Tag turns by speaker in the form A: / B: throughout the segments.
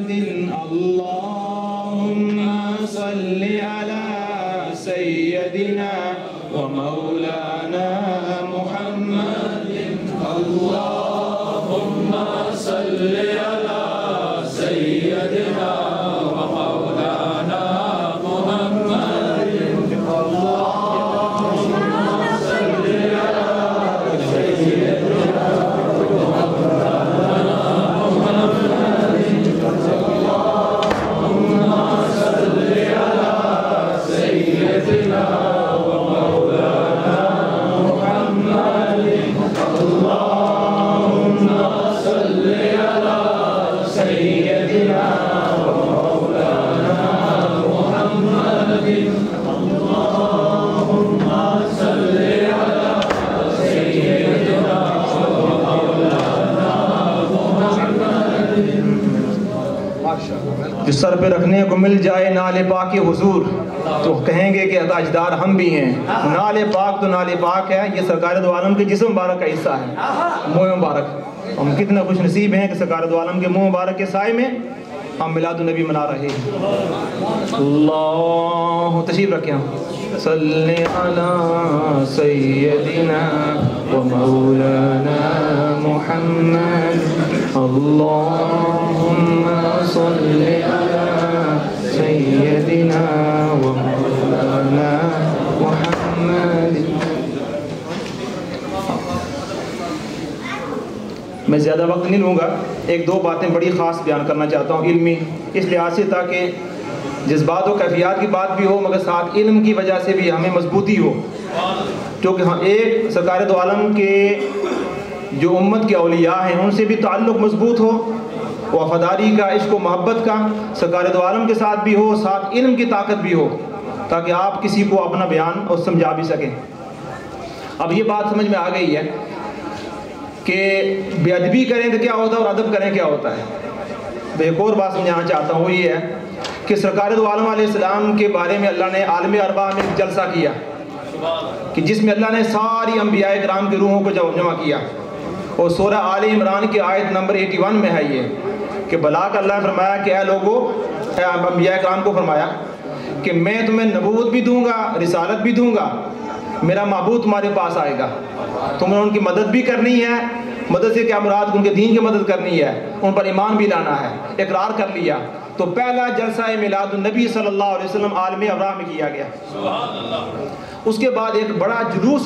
A: محمد اللهم صل على سيدنا ومولانا محمد اللهم صل على سيدنا ومولانا محمد اللهم صل على سيدنا ومولانا محمد اللهم صل على سيدنا ومولانا محمد اللهم صل على سيدنا ومولانا محمد اللهم صل على سيدنا ومولانا محمد.
B: جو سر پہ رکھنے کو مل جائے نال پاک کے حضور تو کہیں گے کہ تاجدار ہم بھی ہیں. نال پاک تو نال پاک ہے، یہ سرکار دو عالم کے جسم مبارک کا حصہ ہے، منہ مبارک. ہم کتنا خوش نصیب ہیں کہ سرکار دو عالم کے منہ مبارک کے سائے میں ہم میلاد النبی منا رہے ہیں. اللہ تشریف رکھیں ہم. صلی علی سیدنا و مولانا محمد اللہم صلی علی سیدنا و مولانا محمد. میں زیادہ وقت نہیں لوں گا، ایک دو باتیں بڑی خاص بیان کرنا چاہتا ہوں علمی اس لحاظ سے تاکہ جذبات و کیفیات کی بات بھی ہو مگر ساتھ علم کی وجہ سے بھی ہمیں مضبوطی ہو، کیونکہ ہم ایک سرکار دو عالم کے جو امت کے اولیاء ہیں ان سے بھی تعلق مضبوط ہو، وفاداری کا، عشق و محبت کا سرکار دو عالم کے ساتھ بھی ہو، ساتھ علم کی طاقت بھی ہو تاکہ آپ کسی کو اپنا بیان اور سمجھا بھی سکیں. اب یہ بات سمجھ میں آ گئی ہے کہ بے ادبی کریں تو کیا ہوتا ہے اور ادب کریں کیا ہوتا ہے. ایک اور بات سمجھانا چاہتا ہوں، وہ یہ ہے کہ سرکار دو عالم علیہ السلام کے بارے میں اللہ نے عالم ارواح میں ایک جلسہ کیا کہ جس میں اللہ نے ساری انبیاء کرام کی روحوں کو جمع کیا، اور سورہ آل عمران کی آیت نمبر 81 میں ہے یہ کہ بلا کر اللہ نے فرمایا کہ اے لوگو، اے انبیاء کرام کو فرمایا کہ میں تمہیں نبوت بھی دوں گا، رسالت بھی دوں گا، میرا معبود تمہارے پاس آئے گا، تم نے ان کی مدد بھی کرنی ہے. مدد سے کیا مراد؟ ان کے دین کی مدد کرنی ہے، ان پر ایمان بھی لانا ہے. اقرار کر لیا تو پہلا جلسہ میلاد النبی صلی اللہ علیہ وسلم عالم ابراہ میں کیا گیا. اس کے بعد ایک بڑا جلوس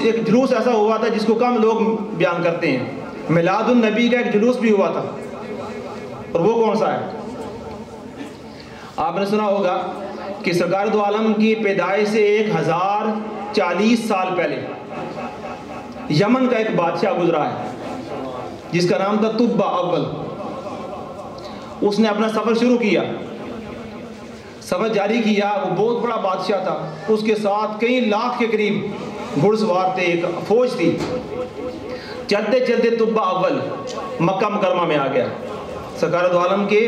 B: ایسا ہوا تھا جس کو کم لوگ بیان کرتے ہیں. میلاد النبی کا ایک جلوس بھی ہوا تھا، اور وہ کون سا ہے؟ آپ نے سنا ہوگا کہ سرکار دو عالم کی پیدائش سے 1040 سال پہلے یمن کا ایک بادشاہ گزرا ہے جس کا نام تھا طبہ اول. اس نے اپنا سفر شروع کیا، سفر جاری کیا. وہ بہت بڑا بادشاہ تھا، اس کے ساتھ کئی لاکھ کے قریب گھڑ سوار تھے، ایک فوج تھی. چلتے چلتے طبہ اول مکہ مکرمہ میں آ گیا. سرکار دو عالم کے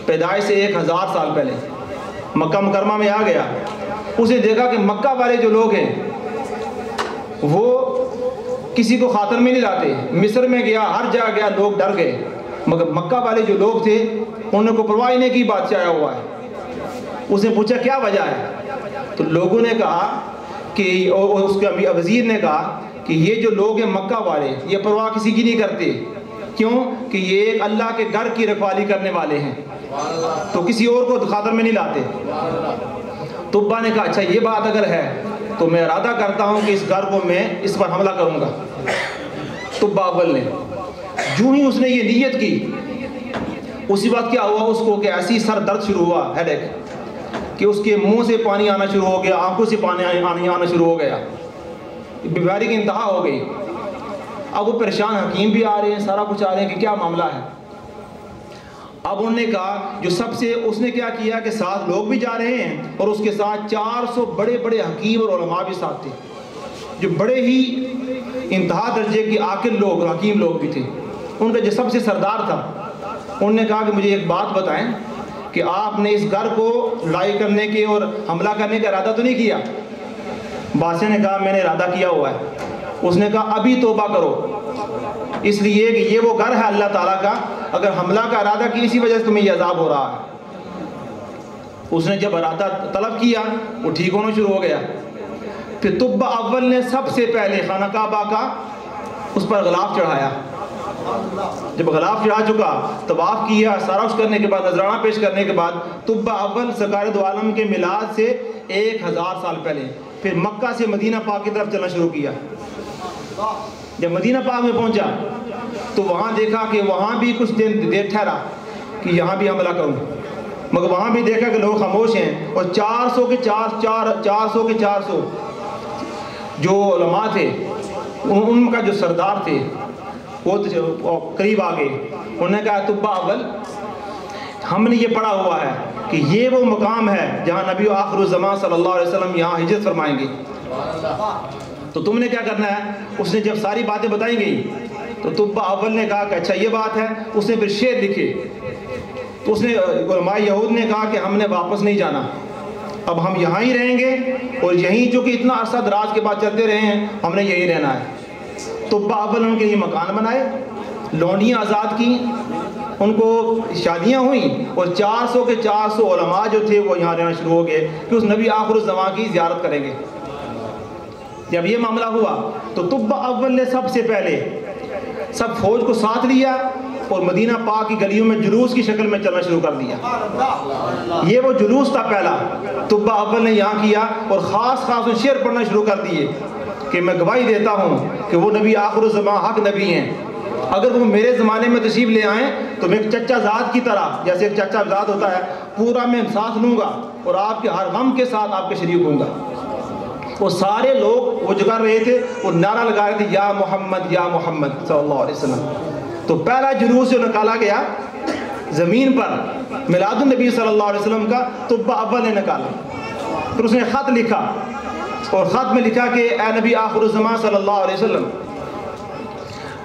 B: پیدائش سے 1000 سال پہلے مکہ مکرمہ میں آ گیا. اسے دیکھا کہ مکہ والے جو لوگ ہیں وہ کسی کو خاطر میں نہیں لاتے. مصر میں گیا، ہر جگہ گیا، لوگ ڈر گئے. مگر مکہ والے جو لوگ تھے انہوں نے کوئی پرواہ نہیں کی بادشاہ آیا ہوا ہے. اس نے پوچھا کیا وجہ ہے؟ تو لوگوں نے کہا کہ اس کے وزیر نے کہا کہ یہ جو لوگ ہیں مکہ والے یہ پرواہ کسی کی نہیں کرتے. کیوں؟ کہ یہ ایک اللہ کے گھر کی رکھوالی کرنے والے ہیں، تو کسی اور کو خاطر میں نہیں لاتے. طبہ نے کہا اچھا یہ بات اگر ہے تو میں ارادہ کرتا ہوں کہ اس گھر کو میں اس پر حملہ کروں گا. طبہ اول نے جو ہی اس نے یہ نیت کی اسی وقت کیا ہوا، اس کو کہ ایسی سر درد شروع ہوا، ہیڈ ایک، کہ اس کے منہ سے پانی آنا شروع ہو گیا، آنکھوں سے پانی آنا شروع ہو گیا، بیماری کی انتہا ہو گئی. اب وہ پریشان، حکیم بھی آ رہے ہیں، سارا کچھ آ رہے ہیں کہ کیا معاملہ ہے. اب انہوں نے کہا جو سب سے اس نے کیا کیا کہ 7 لوگ بھی جا رہے ہیں اور اس کے ساتھ 400 بڑے بڑے حکیم اور علماء بھی ساتھ تھے جو بڑے ہی انتہا درجے کی عاقل لوگ اور حکیم لوگ بھی تھے. ان کا جو سب سے سردار تھا انہوں نے کہا کہ مجھے ایک بات بتائیں کہ آپ نے اس گھر کو لڑائی کرنے کے اور حملہ کرنے کا ارادہ تو نہیں کیا؟ بادشاہ نے کہا میں نے ارادہ کیا ہوا ہے. اس نے کہا ابھی توبہ کرو، اس لیے کہ یہ وہ گھر ہے اللہ تعالیٰ کا، اگر حملہ کا ارادہ کی اسی وجہ سے تمہیں یہ عذاب ہو رہا ہے. اس نے جب ارادہ طلب کیا وہ ٹھیک ہونا شروع ہو گیا۔ پھر طب اول نے سب سے پہلے خانہ کعبہ کا اس پر غلاف چڑھایا۔ جب غلاف چڑھا چکا، طواف کیا، سارا کچھ کرنے کے بعد، نذرانہ پیش کرنے کے بعد، طب اول سرکار دو عالم کے میلاد سے 1000 سال پہلے پھر مکہ سے مدینہ پاک کی طرف چلنا شروع کیا۔ جب مدینہ پاک میں پہنچا تو وہاں دیکھا کہ وہاں بھی کچھ دیر ٹھہرا کہ یہاں بھی حملہ کروں، مگر وہاں بھی دیکھا کہ لوگ خاموش ہیں، اور 400 کے 400 جو علماء تھے، ان کا جو سردار تھے وہ قریب آ گئے۔ انہوں نے کہا طب اول، ہم نے یہ پڑھا ہوا ہے کہ یہ وہ مقام ہے جہاں نبی آخر الزمان صلی اللہ علیہ وسلم یہاں ہجرت فرمائیں گے، تو تم نے کیا کرنا ہے؟ اس نے جب ساری باتیں بتائی گئی تو طب اول نے کہا کہ اچھا یہ بات ہے۔ اس نے پھر شعر لکھے، تو اس نے علماء یہود نے کہا کہ ہم نے واپس نہیں جانا، اب ہم یہاں ہی رہیں گے، اور یہیں جو کہ اتنا عرصہ دراز کے بعد چلتے رہے ہیں، ہم نے یہی رہنا ہے۔ طب اول ان کے لیے مکان بنائے، لونڈیاں آزاد کی، ان کو شادیاں ہوئیں، اور 400 کے 400 علماء جو تھے وہ یہاں رہنا شروع ہو گئے کہ اس نبی آخر الزمان کی زیارت کریں گے۔ جب یہ معاملہ ہوا تو طب اول نے سب سے پہلے سب فوج کو ساتھ لیا اور مدینہ پاک کی گلیوں میں جلوس کی شکل میں چلنا شروع کر دیا۔ یہ وہ جلوس تھا پہلا، طب اول نے یہاں کیا، اور خاص شعر پڑھنا شروع کر دیے کہ میں گواہی دیتا ہوں کہ وہ نبی آخر الزمان حق نبی ہیں، اگر وہ میرے زمانے میں تشریف لے آئیں تو میں ایک چچا زاد کی طرح، جیسے ایک چچا زاد ہوتا ہے، پورا میں ساتھ لوں گا اور آپ کے ہر غم کے ساتھ آپ کے شریک ہوں گا۔ وہ سارے لوگ وہ جو کر رہے تھے وہ نعرہ لگا رہے تھے یا محمد یا محمد صلی اللہ علیہ وسلم۔ تو پہلا جلوس جو نکالا گیا زمین پر میلاد النبی صلی اللہ علیہ وسلم کا، طب اول نے نکالا۔ پھر اس نے خط لکھا، اور خط میں لکھا کہ اے نبی آخر الزمان صلی اللہ علیہ وسلم،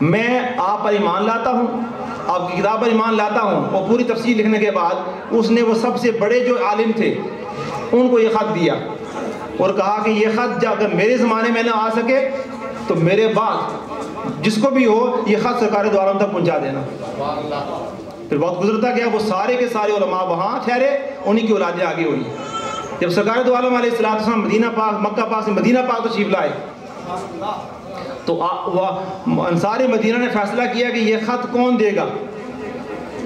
B: میں آپ پر ایمان لاتا ہوں، آپ کی کتاب پر ایمان لاتا ہوں۔ اور پوری تفصیل لکھنے کے بعد اس نے وہ سب سے بڑے جو عالم تھے ان کو یہ خط دیا، اور کہا کہ یہ خط جب اگر میرے زمانے میں نہ آ سکے تو میرے بعد جس کو بھی ہو یہ خط سرکار دو عالم تک پہنچا دینا۔ پھر وقت گزرتا گیا، وہ سارے کے سارے علماء وہاں ٹھہرے، انہی کی اولادیں آگے ہوئی۔ جب سرکار دو عالم علیہ السلام مدینہ پاک، مکہ پاک سے مدینہ پاک تشریف لائے تو انصار مدینہ نے فیصلہ کیا کہ یہ خط کون دے گا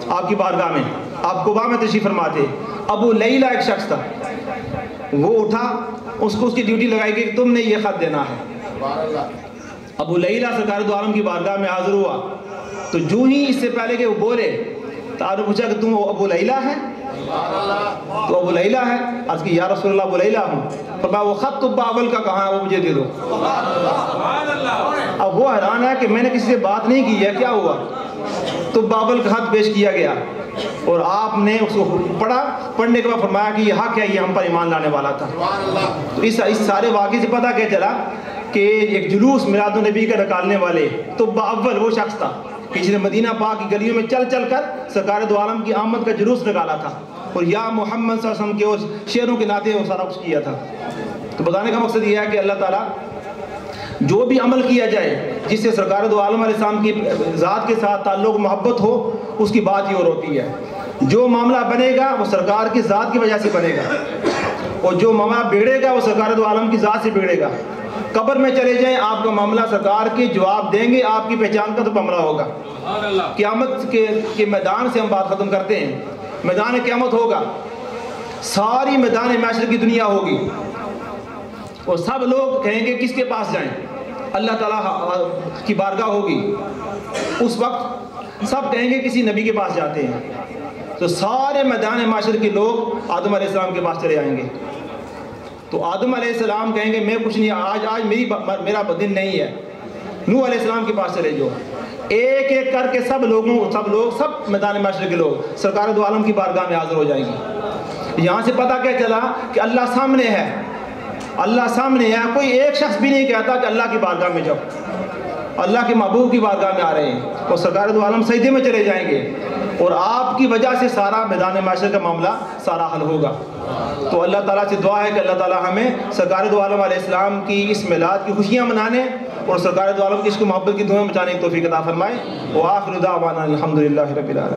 B: آپ کی بارگاہ میں۔ آپ قباء میں تشریف فرما تھے، ابو لیلہ ایک شخص تھا، وہ اٹھا، اس کو اس کی ڈیوٹی لگائی کہ تم نے یہ خط دینا ہے۔ ابو لیلہ سرکار دو عالم کی بارگاہ میں حاضر ہوا، تو جو ہی اس سے پہلے کہ وہ بولے تو آپ نے پوچھا کہ تم ابو لیلہ ہے؟ تو ابو لیلہ ہے، عرض کی یا رسول اللہ ابو لیلہ ہوں۔ فرمایا وہ خط طب اول کا کہاں ہے، وہ مجھے دے دو۔ اب وہ حیران ہے کہ میں نے کسی سے بات نہیں کی ہے، کیا ہوا؟ طب اول کا خط پیش کیا گیا، اور آپ نے اس کو پڑھا، پڑھنے کے بعد فرمایا کہ یہ حق ہے، یہ ہم پر ایمان لانے والا تھا۔ تو اس سارے واقعے سے پتہ کیا چلا کہ ایک جلوس میلاد النبی کا نکالنے والے طب اول وہ شخص تھا کہ جس نے مدینہ پاک کی گلیوں میں چل چل کر سرکار دو عالم کی آمد کا جلوس نکالا تھا، اور یا محمد صلی اللہ علیہ وسلم کے اور شعروں کے ناطے وہ سارا کچھ کیا تھا۔ تو بتانے کا مقصد یہ ہے کہ اللہ تعالیٰ جو بھی عمل کیا جائے جس سے سرکار دو عالم علیہ السلام کی ذات کے ساتھ تعلق محبت ہو، اس کی بات ہی اور ہوتی ہے۔ جو معاملہ بنے گا وہ سرکار کی ذات کی وجہ سے بنے گا، اور جو معاملہ بگڑے گا وہ سرکار دو عالم کی ذات سے بگڑے گا۔ قبر میں چلے جائیں آپ کا معاملہ سرکار کے جواب دیں گے، آپ کی پہچان کا تو معاملہ ہوگا۔ قیامت کے میدان سے ہم بات ختم کرتے ہیں، میدان قیامت ہوگا، ساری میدان معاشر کی دنیا ہوگی، اور سب لوگ کہیں گے کس کے پاس جائیں؟ اللہ تعالیٰ کی بارگاہ ہوگی، اس وقت سب کہیں گے کسی نبی کے پاس جاتے ہیں، تو سارے میدان معاشر کے لوگ آدم علیہ السلام کے پاس چلے آئیں گے۔ تو آدم علیہ السلام کہیں گے میں کچھ نہیں، آج میرا دن نہیں ہے، نوح علیہ السلام کے پاس چلے جاؤ۔ ایک ایک کر کے سب میدان معاشر کے لوگ سرکار دو عالم کی بارگاہ میں حاضر ہو جائیں گے۔ یہاں سے پتہ کیا چلا کہ اللہ سامنے ہے، اللہ سامنے ہے، کوئی ایک شخص بھی نہیں کہتا کہ اللہ کی بارگاہ میں جاؤ، اللہ کے محبوب کی بارگاہ میں آ رہے ہیں، اور سرکار دو عالم سجدے میں چلے جائیں گے، اور آپ کی وجہ سے سارا میدان معاشر کا معاملہ سارا حل ہوگا۔ تو اللہ تعالیٰ سے دعا ہے کہ اللہ تعالیٰ ہمیں سرکار دو عالم علیہ السلام کی اس میلاد کی خوشیاں منانے اور سرکار دو عالم کی اس کو محبت کی دعائیں مچانے کی توفیق عطا فرمائے۔ وآخر دعوانا الحمدللہ رب العالمین۔